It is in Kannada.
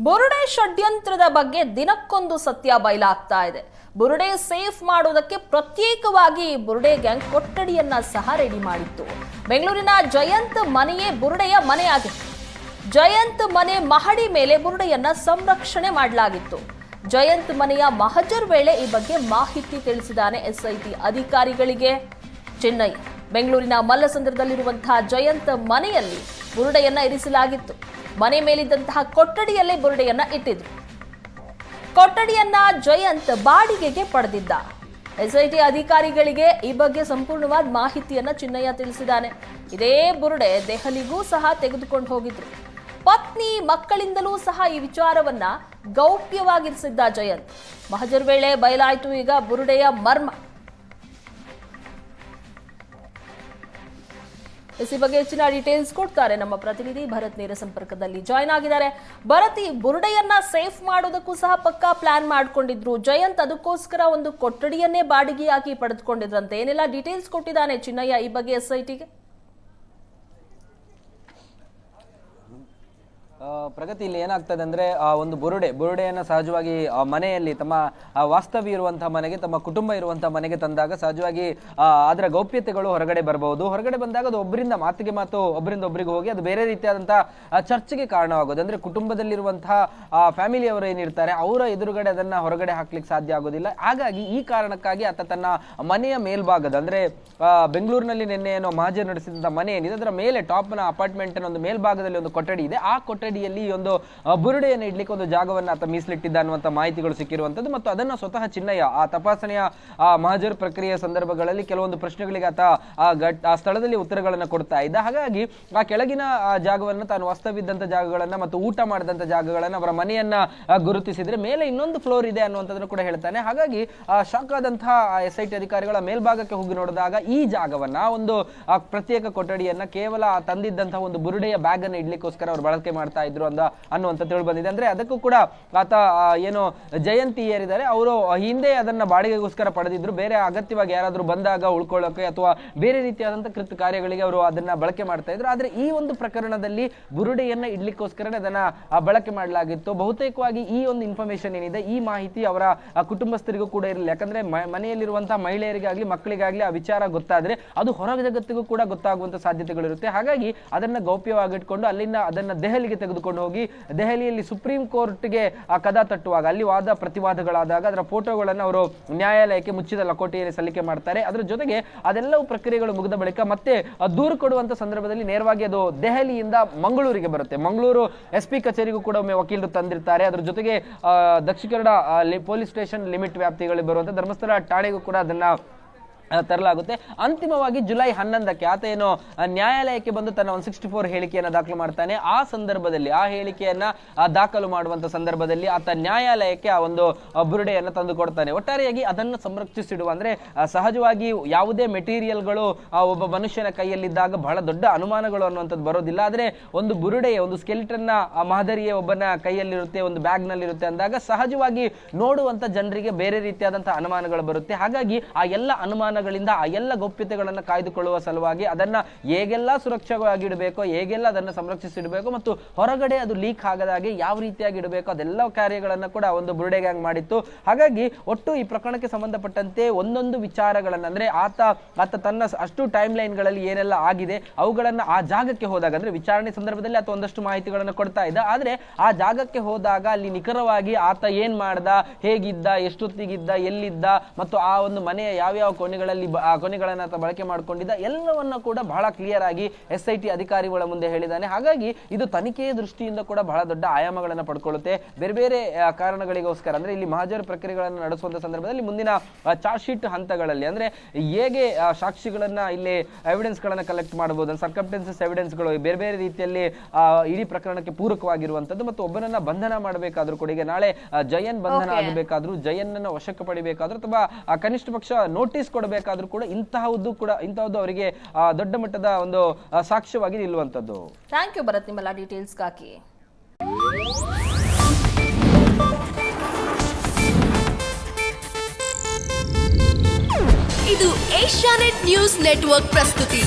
ಬುರುಡೆ ಷಡ್ಯಂತ್ರದ ಬಗ್ಗೆ ದಿನಕ್ಕೊಂದು ಸತ್ಯ ಬಯಲಾಗ್ತಾ ಇದೆ. ಬುರುಡೆ ಸೇಫ್ ಮಾಡೋದಕ್ಕೆ ಪ್ರತ್ಯೇಕವಾಗಿ ಬುರುಡೆ ಗ್ಯಾಂಗ್ ಕೊಠಡಿಯನ್ನ ಸಹ ರೆಡಿ ಮಾಡಿತ್ತು. ಬೆಂಗಳೂರಿನ ಜಯಂತ್ ಮನೆಯೇ ಬುರುಡೆಯ ಮನೆಯಾಗಿತ್ತು. ಜಯಂತ್ ಮನೆ ಮಹಡಿ ಮೇಲೆ ಬುರುಡೆಯನ್ನ ಸಂರಕ್ಷಣೆ ಮಾಡಲಾಗಿತ್ತು. ಜಯಂತ್ ಮನೆಯ ಮಹಜರ್ ವೇಳೆ ಈ ಬಗ್ಗೆ ಮಾಹಿತಿ ತಿಳಿಸಿದ್ದಾನೆ ಎಸ್ಐಟಿ ಅಧಿಕಾರಿಗಳಿಗೆ ಚೆನ್ನೈ. ಬೆಂಗಳೂರಿನ ಮಲ್ಲಸಂದ್ರದಲ್ಲಿರುವಂತಹ ಜಯಂತ್ ಮನೆಯಲ್ಲಿ ಬುರುಡೆಯನ್ನ ಇರಿಸಲಾಗಿತ್ತು. ಮನೆ ಮೇಲಿದ್ದಂತಹ ಕೊಠಡಿಯಲ್ಲೇ ಬುರುಡೆಯನ್ನ ಇಟ್ಟಿದ್ರು. ಕೊಠಡಿಯನ್ನ ಜಯಂತ್ ಬಾಡಿಗೆಗೆ ಪಡೆದಿದ್ದ. ಎಸ್ಐಟಿ ಅಧಿಕಾರಿಗಳಿಗೆ ಈ ಬಗ್ಗೆ ಸಂಪೂರ್ಣವಾದ ಮಾಹಿತಿಯನ್ನ ಚಿನ್ನಯ್ಯ ತಿಳಿಸಿದ್ದಾನೆ. ಇದೇ ಬುರುಡೆ ದೆಹಲಿಗೂ ಸಹ ತೆಗೆದುಕೊಂಡು ಹೋಗಿದ್ರು. ಪತ್ನಿ ಮಕ್ಕಳಿಂದಲೂ ಸಹ ಈ ವಿಚಾರವನ್ನ ಗೌಪ್ಯವಾಗಿರಿಸಿದ್ದ ಜಯಂತ್. ಮಹಜರ್ ವೇಳೆ ಬಯಲಾಯಿತು ಈಗ ಬುರುಡೆಯ ಮರ್ಮ. ಈ ಬಗ್ಗೆ ಹೆಚ್ಚಿನ ಡೀಟೇಲ್ಸ್ ಕೊಡ್ತಾರೆ ನಮ್ಮ ಪ್ರತಿನಿಧಿ ಭರತ್ ನೇರ ಸಂಪರ್ಕದಲ್ಲಿ ಜಾಯ್ನ್ ಆಗಿದ್ದಾರೆ. ಭರತ್, ಈ ಬುರುಡೆಯನ್ನ ಸೇಫ್ ಮಾಡೋದಕ್ಕೂ ಸಹ ಪಕ್ಕಾ ಪ್ಲಾನ್ ಮಾಡ್ಕೊಂಡಿದ್ರು. ಜಯಂತ್ ಅದಕ್ಕೋಸ್ಕರ ಒಂದು ಕೊಠಡಿಯನ್ನೇ ಬಾಡಿಗೆಯಾಗಿ ಪಡೆದುಕೊಂಡಿದ್ರಂತೆ. ಏನೆಲ್ಲ ಡೀಟೇಲ್ಸ್ ಕೊಟ್ಟಿದ್ದಾನೆ ಚಿನ್ನಯ್ಯ ಈ ಬಗ್ಗೆ ಎಸ್ಐಟಿಗೆ? ಪ್ರಗತಿ, ಇಲ್ಲಿ ಏನಾಗ್ತದೆ ಅಂದ್ರೆ ಒಂದು ಬುರುಡೆಯನ್ನು ಸಹಜವಾಗಿ ಮನೆಯಲ್ಲಿ ತಮ್ಮ ವಾಸ್ತವ್ಯ ಇರುವಂತಹ ಮನೆಗೆ, ತಮ್ಮ ಕುಟುಂಬ ಇರುವಂತಹ ಮನೆಗೆ ತಂದಾಗ ಸಹಜವಾಗಿ ಅದರ ಗೌಪ್ಯತೆಗಳು ಹೊರಗಡೆ ಬರಬಹುದು. ಹೊರಗಡೆ ಬಂದಾಗ ಅದು ಒಬ್ಬರಿಂದ ಒಬ್ಬರಿಂದ ಒಬ್ಬರಿಗೆ ಹೋಗಿ ಅದು ಬೇರೆ ರೀತಿಯಾದಂತಹ ಚರ್ಚೆಗೆ ಕಾರಣವಾಗೋದು. ಅಂದ್ರೆ ಕುಟುಂಬದಲ್ಲಿರುವಂತಹ ಫ್ಯಾಮಿಲಿಯವರು ಏನಿರ್ತಾರೆ ಅವರ ಎದುರುಗಡೆ ಅದನ್ನ ಹೊರಗಡೆ ಹಾಕ್ಲಿಕ್ಕೆ ಸಾಧ್ಯ ಆಗೋದಿಲ್ಲ. ಹಾಗಾಗಿ ಈ ಕಾರಣಕ್ಕಾಗಿ ಆತ ತನ್ನ ಮನೆಯ ಮೇಲ್ಭಾಗದ, ಅಂದ್ರೆ ಬೆಂಗಳೂರಿನಲ್ಲಿ ನಿನ್ನೆ ಏನೋ ಮಹಜರ್ ನಡೆಸಿದಂತಹ ಮನೆ ಏನಿದೆ ಅದರ ಮೇಲೆ ಟಾಪ್ನ ಅಪಾರ್ಟ್ಮೆಂಟ್ ಒಂದು ಮೇಲ್ಭಾಗದಲ್ಲಿ ಒಂದು ಕೊಠಡಿ ಇದೆ. ಆ ಕೊಠಡಿಯಲ್ಲಿ ಒಂದು ಬುರುಡೆಯನ್ನು ಇಡ್ಲಿಕ್ಕೆ ಒಂದು ಜಾಗವನ್ನು ಆತ ಮೀಸಲಿಟ್ಟಿದ್ದ ಅನ್ನುವಂಥ ಮಾಹಿತಿಗಳು ಸಿಕ್ಕಿರುವಂತದ್ದು. ಮತ್ತು ಅದನ್ನ ಸ್ವತಃ ಚಿನ್ನಯ್ಯ ಆ ತಪಾಸಣೆಯ ಮಹಜರ್ ಪ್ರಕ್ರಿಯೆಯ ಸಂದರ್ಭಗಳಲ್ಲಿ ಕೆಲವೊಂದು ಪ್ರಶ್ನೆಗಳಿಗೆ ಆತ ಆ ಸ್ಥಳದಲ್ಲಿ ಉತ್ತರಗಳನ್ನು ಕೊಡ್ತಾ ಇದ್ದ. ಹಾಗಾಗಿ ಆ ಕೆಳಗಿನ ಜಾಗವನ್ನು, ತಾನು ವಾಸ್ತವಿದ್ದಂಥ ಜಾಗಗಳನ್ನ ಮತ್ತು ಊಟ ಮಾಡಿದಂಥ ಜಾಗಗಳನ್ನ, ಅವರ ಮನೆಯನ್ನ ಗುರುತಿಸಿದ್ರೆ ಮೇಲೆ ಇನ್ನೊಂದು ಫ್ಲೋರ್ ಇದೆ ಅನ್ನುವಂಥದ್ದನ್ನು ಕೂಡ ಹೇಳ್ತಾನೆ. ಹಾಗಾಗಿ ಶಾಕ್ ಆದಂತಹ ಎಸ್ಐಟಿ ಅಧಿಕಾರಿಗಳ ಮೇಲ್ಭಾಗಕ್ಕೆ ಹೋಗಿ ನೋಡಿದಾಗ ಈ ಜಾಗವನ್ನ, ಒಂದು ಪ್ರತ್ಯೇಕ ಕೊಠಡಿಯನ್ನ ಕೇವಲ ತಂದಿದ್ದಂತಹ ಒಂದು ಬುರುಡೆಯ ಬ್ಯಾಗ್ ಅನ್ನು ಇಡ್ಲಿಕ್ಕೋಸ್ಕರ ಅವರು ಬಳಕೆ ಮಾಡ್ತಾ ಇದ್ರು ಅನ್ನುವಂತ ತಿಳಿ ಬಂದಿದೆ. ಅಂದ್ರೆ ಅದಕ್ಕೂ ಕೂಡ ಆತ ಏನು ಜಯಂತಿಯರಿದ್ದಾರೆ ಅವರು ಹಿಂದೆ ಅದನ್ನ ಬಾಡಿಗೆಗೋಸ್ಕರ ಪಡೆದಿದ್ರು. ಬೇರೆ ಅಗತ್ಯವಾಗಿ ಯಾರಾದ್ರೂ ಬಂದಾಗ ಉಳ್ಕೊಳ್ಳೋಕೆ ಅಥವಾ ಬೇರೆ ರೀತಿಯಾದಂತಹ ಕೃತ್ಯ ಕಾರ್ಯಗಳಿಗೆ ಅವರು ಅದನ್ನ ಬಳಕೆ ಮಾಡ್ತಾ ಇದ್ರು. ಆದ್ರೆ ಈ ಒಂದು ಪ್ರಕರಣದಲ್ಲಿ ಬುರುಡೆಯನ್ನ ಇಡ್ಲಿಕ್ಕೋಸ್ಕರ ಅದನ್ನ ಬಳಕೆ ಮಾಡಲಾಗಿತ್ತು. ಬಹುತೇಕವಾಗಿ ಈ ಒಂದು ಇನ್ಫಾರ್ಮೇಶನ್ ಏನಿದೆ, ಈ ಮಾಹಿತಿ ಅವರ ಕುಟುಂಬಸ್ಥರಿಗೂ ಕೂಡ ಇರಲಿಲ್ಲ. ಯಾಕಂದ್ರೆ ಮನೆಯಲ್ಲಿರುವಂತಹ ಮಹಿಳೆಯರಿಗಾಗ್ಲಿ ಮಕ್ಕಳಿಗಾಗ್ಲಿ ಆ ವಿಚಾರ ಗೊತ್ತಾದ್ರೆ ಅದು ಹೊರ ಜಗತ್ತಿಗೂ ಕೂಡ ಗೊತ್ತಾಗುವಂತ ಸಾಧ್ಯತೆಗಳಿರುತ್ತೆ. ಹಾಗಾಗಿ ಅದನ್ನ ಗೌಪ್ಯವಾಗಿಟ್ಕೊಂಡು ಅಲ್ಲಿಂದ ಅದನ್ನ ದೆಹಲಿಗೆ ತೆಗೆದುಕೊಂಡು ಹೋಗಿ ದೆಹಲಿಯಲ್ಲಿ ಸುಪ್ರೀಂ ಕೋರ್ಟ್ಗೆ ಕದ ತಟ್ಟುವಾಗ, ಅಲ್ಲಿ ವಾದ ಪ್ರತಿವಾದಗಳಾದಾಗ ಅದರ ಫೋಟೋಗಳನ್ನು ಅವರು ನ್ಯಾಯಾಲಯಕ್ಕೆ ಮುಚ್ಚಿದ ಲಕೋಟೆಯಲ್ಲಿ ಸಲ್ಲಿಕೆ ಮಾಡ್ತಾರೆ. ಅದರ ಜೊತೆಗೆ ಅದೆಲ್ಲವೂ ಪ್ರಕ್ರಿಯೆಗಳು ಮುಗಿದ ಬಳಿಕ ಮತ್ತೆ ದೂರು ಕೊಡುವಂತ ಸಂದರ್ಭದಲ್ಲಿ ನೇರವಾಗಿ ಅದು ದೆಹಲಿಯಿಂದ ಮಂಗಳೂರಿಗೆ ಬರುತ್ತೆ. ಮಂಗಳೂರು SP ಕಚೇರಿಗೂ ಕೂಡ ಒಮ್ಮೆ ವಕೀಲರು ತಂದಿರ್ತಾರೆ. ಅದರ ಜೊತೆಗೆ Dakshina Kannada police station limit ವ್ಯಾಪ್ತಿಗಳಲ್ಲಿ ಬರುವಂತ ಧರ್ಮಸ್ಥಳ ಠಾಣೆಗೂ ಕೂಡ ಅದನ್ನ ತರಲಾಗುತ್ತೆ. ಅಂತಿಮವಾಗಿ ಜುಲೈ 11ಕ್ಕೆ ಆತ ಏನು ನ್ಯಾಯಾಲಯಕ್ಕೆ ಬಂದು ತನ್ನ 164 ಹೇಳಿಕೆಯನ್ನು ದಾಖಲು ಮಾಡ್ತಾನೆ. ಆ ಸಂದರ್ಭದಲ್ಲಿ ಆ ಹೇಳಿಕೆಯನ್ನ ದಾಖಲು ಮಾಡುವಂತ ಸಂದರ್ಭದಲ್ಲಿ ಆತ ನ್ಯಾಯಾಲಯಕ್ಕೆ ಆ ಒಂದು ಬುರುಡೆಯನ್ನು ತಂದು ಕೊಡ್ತಾನೆ. ಒಟ್ಟಾರೆಯಾಗಿ ಅದನ್ನು ಸಂರಕ್ಷಿಸಿಡುವ, ಅಂದ್ರೆ ಸಹಜವಾಗಿ ಯಾವುದೇ ಮೆಟೀರಿಯಲ್ಗಳು ಒಬ್ಬ ಮನುಷ್ಯನ ಕೈಯಲ್ಲಿದ್ದಾಗ ಬಹಳ ದೊಡ್ಡ ಅನುಮಾನಗಳು ಅನ್ನುವಂಥದ್ದು ಬರೋದಿಲ್ಲ. ಆದ್ರೆ ಒಂದು ಬುರುಡೆಯ ಒಂದು ಸ್ಕೆಲಿಟನ್ ಮಾದರಿಯೇ ಒಬ್ಬನ ಕೈಯಲ್ಲಿರುತ್ತೆ, ಒಂದು ಬ್ಯಾಗ್ ನಲ್ಲಿರುತ್ತೆ ಅಂದಾಗ ಸಹಜವಾಗಿ ನೋಡುವಂತ ಜನರಿಗೆ ಬೇರೆ ರೀತಿಯಾದಂತಹ ಅನುಮಾನಗಳು ಬರುತ್ತೆ. ಹಾಗಾಗಿ ಆ ಎಲ್ಲ ಅನುಮಾನಗಳಿಂದ ಆ ಎಲ್ಲ ಗೌಪ್ಯತೆಗಳನ್ನು ಕಾಯ್ದುಕೊಳ್ಳುವ ಸಲುವಾಗಿ ಅದನ್ನ ಹೇಗೆಲ್ಲ ಸುರಕ್ಷವಾಗಿ ಇಡಬೇಕು, ಹೇಗೆಲ್ಲ ಅದನ್ನು ಸಂರಕ್ಷಿಸಿಡಬೇಕು ಮತ್ತು ಹೊರಗಡೆ ಅದು ಲೀಕ್ ಆಗದಾಗೆ ಯಾವ ರೀತಿಯಾಗಿ ಇಡಬೇಕು ಅದೆಲ್ಲ ಕಾರ್ಯಗಳನ್ನ ಕೂಡ ಒಂದು ಬುರುಡೆ ಗ್ಯಾಂಗ್ ಮಾಡಿತ್ತು. ಹಾಗಾಗಿ ಒಟ್ಟು ಈ ಪ್ರಕರಣಕ್ಕೆ ಸಂಬಂಧಪಟ್ಟಂತೆ ಒಂದೊಂದು ವಿಚಾರಗಳನ್ನ, ಅಂದ್ರೆ ಆತ ತನ್ನ ಅಷ್ಟು ಟೈಮ್ ಲೈನ್ಗಳಲ್ಲಿ ಏನೆಲ್ಲ ಆಗಿದೆ ಅವುಗಳನ್ನ ಆ ಜಾಗಕ್ಕೆ ಹೋದಾಗ, ಅಂದ್ರೆ ವಿಚಾರಣೆ ಸಂದರ್ಭದಲ್ಲಿ ಆತ ಒಂದಷ್ಟು ಮಾಹಿತಿಗಳನ್ನು ಕೊಡ್ತಾ ಇದ್ದ. ಆದ್ರೆ ಆ ಜಾಗಕ್ಕೆ ಹೋದಾಗ ಅಲ್ಲಿ ನಿಖರವಾಗಿ ಆತ ಏನ್ ಮಾಡ್ದ, ಹೇಗಿದ್ದ, ಎಷ್ಟೊತ್ತಿಗಿದ್ದ, ಎಲ್ಲಿದ್ದ ಮತ್ತು ಆ ಒಂದು ಮನೆಯ ಯಾವ್ಯಾವ ಕೊನೆಗಳನ್ನ ಬಳಕೆ ಮಾಡಿಕೊಂಡಿದ್ದ ಎಲ್ಲವನ್ನ ಕೂಡ ಬಹಳ ಕ್ಲಿಯರ್ ಆಗಿ SIT ಅಧಿಕಾರಿಗಳ ಮುಂದೆ ಹೇಳಿದ್ದಾನೆ. ಹಾಗಾಗಿ ಇದು ತನಿಖೆಯ ದೃಷ್ಟಿಯಿಂದ ಕೂಡ ಬಹಳ ದೊಡ್ಡ ಆಯಾಮಗಳನ್ನು ಪಡ್ಕೊಳ್ಳುತ್ತೆ. ಬೇರೆ ಬೇರೆ ಕಾರಣಗಳಿಗೋಸ್ಕರ, ಅಂದ್ರೆ ಇಲ್ಲಿ ಮಹಜರ್ ಪ್ರಕ್ರಿಯೆಗಳನ್ನು ನಡೆಸುವಂತ ಸಂದರ್ಭದಲ್ಲಿ ಮುಂದಿನ ಚಾರ್ಜ್ ಶೀಟ್ ಹಂತಗಳಲ್ಲಿ, ಅಂದ್ರೆ ಹೇಗೆ ಸಾಕ್ಷಿಗಳನ್ನ ಇಲ್ಲಿ ಎವಿಡೆನ್ಸ್ ಗಳನ್ನ ಕಲೆಕ್ಟ್ ಮಾಡಬಹುದು, ಸರ್ಕಮ್ಸ್ಟೆನ್ಸಸ್ ಎವಿಡೆನ್ಸ್ಗಳು ಬೇರೆ ಬೇರೆ ರೀತಿಯಲ್ಲಿ ಇಡೀ ಪ್ರಕರಣಕ್ಕೆ ಪೂರಕವಾಗಿರುವಂತದ್ದು. ಮತ್ತು ಒಬ್ಬನನ್ನ ಬಂಧನ ಮಾಡಬೇಕಾದ್ರೂ ಕೂಡ, ಈಗ ನಾಳೆ ಜಯನ್ ಬಂಧನ ಆಗಬೇಕಾದ್ರೂ, ಜಯನ್ನ ವಶಕ್ಕೆ ಪಡಿಬೇಕಾದ್ರೂ ಅಥವಾ ಕನಿಷ್ಠ ಪಕ್ಷ ನೋಟಿಸ್ ಕೊಡಬೇಕಾದ್ರೂ ಕೂಡ ಇಂತಹದ್ದು ಅವರಿಗೆ ದೊಡ್ಡ ಮಟ್ಟದ ಒಂದು ಸಾಕ್ಷ್ಯವಾಗಿ ನಿಲ್ಲುವಂತದ್ದು. ಥ್ಯಾಂಕ್ ಯು ಭರತ್, ನಿಮ್ಮೆಲ್ಲ ಡೀಟೇಲ್ಸ್ಗಾಗಿ. ಇದು ಏಷ್ಯಾನೆಟ್ ನ್ಯೂಸ್ ನೆಟ್ವರ್ಕ್ ಪ್ರಸ್ತುತಿ.